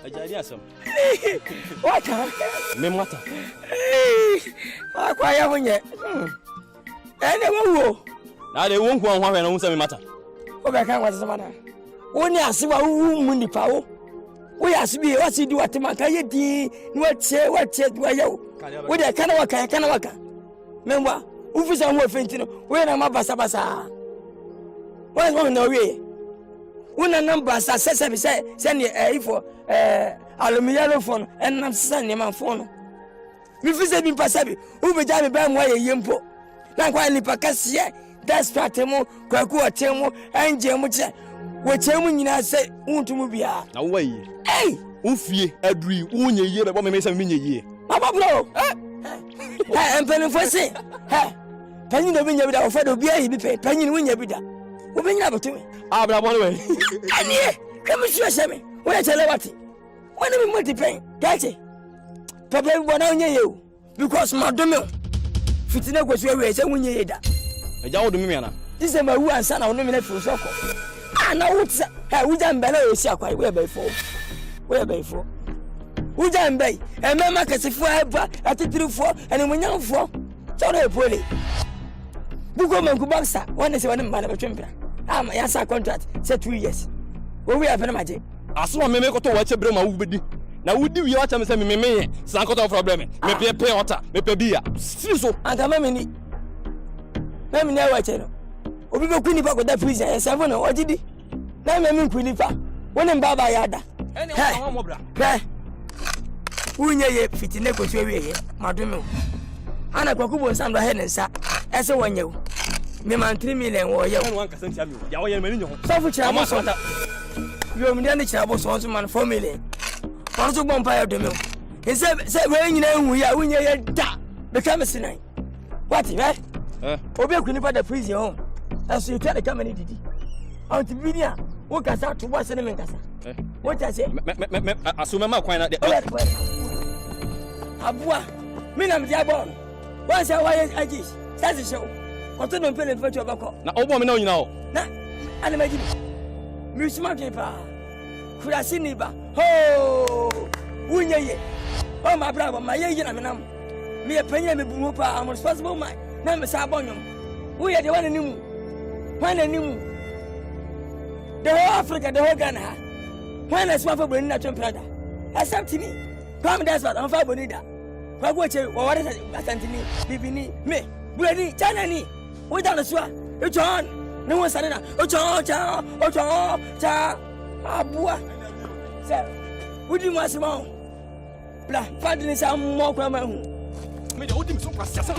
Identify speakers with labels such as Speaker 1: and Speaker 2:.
Speaker 1: Ajadi asem.
Speaker 2: What?
Speaker 1: Me mata.
Speaker 2: Akwa ya hunye. Ene wo.
Speaker 1: Na de won kwa hwa na hu se me mata.
Speaker 2: Wo be kan wasa mana. Woni asewa wu mu nipa wo. Wo ya asibi wa si di watema ka ye di ni watie wa yawo. Wo de kana waka. Memba, ufisa ho fentino. Wo na mabasa basa. Wo na we. Una number sa se ne ifo aluminium phone en nam sa ne man phone mi fise bi pasabi u be ja me ba mo ye yempo na kwa ni pakase desperate mo kwaku otemo anje mo che wo chemu nyina se untumu bia
Speaker 1: na wo yi ufie aduri unye yie be bo me se me nye yie
Speaker 2: baba bro empeni fosi panyi no bi nya bi da ofado bia yi bi panyi ni wonya bi da wo be nya botumi
Speaker 1: abra bo no we
Speaker 2: ani kama sheme wo ya chele wati when me multiply gache papa bi bona onye ye because madome fitina go so we se wonye ye da
Speaker 1: eja wo do me na
Speaker 2: ise ma wu ansa na wono me na fi soko na wo tsa wo jambele o si akwa we be fo wo jambe emema kasifo aba atitirifo ene munyamfo so na epole buko manku boxer wona se wona mbana betwempra ama ya sa contract say 2 years wo we afena maje
Speaker 1: aso me ko to wa chebre ma wo bedi na wo di wi wa cham se me san ko to problem me pe ota me pe bia si so
Speaker 2: anta mami ni wa chero obi be kuni pa ko da prison e seven no ogidi na me kuni pa wona mbaba ya da
Speaker 1: ene wo mo bra
Speaker 2: unye ye fitine ko so we ye madome ana kwakubo nsando he ne nsa ese wonye wo me man 3 million wo ye
Speaker 1: won ka santia mi ya wo ye mani nyo
Speaker 2: so fu chira mo so yo mi dey chira bo so man 4 million won so bompa ya do me se we nyina hu ya unye ye da be ka me sinan what obi akuni pa da prison home aso you tell the company didi out binia wo kasa to bo se ne men kasa what I say
Speaker 1: me aso me ma kwan na de
Speaker 2: abua mi na me dia bon won say why agis that's show oto no pele fe cho bako
Speaker 1: na obo me na onyina o
Speaker 2: na ana maji mi sima ke pa kurasi ni ba ho unye ye o ma bra ba ma ye na me nam me ye panya me bu pa am responsible man na me sa bonyom wo ye de wana nimu the whole Africa the whole Ghana when I swap for Bonita Trumprada accept me come that's what I'm for Bonita kwa go che wo ware asantini bibini me buani chana ni wo da no so e John ne wo sare na o cha abua se wudi mo asema bla fadi ni sa mo kwa ma hu
Speaker 1: me de wudi mi so kwa sia sa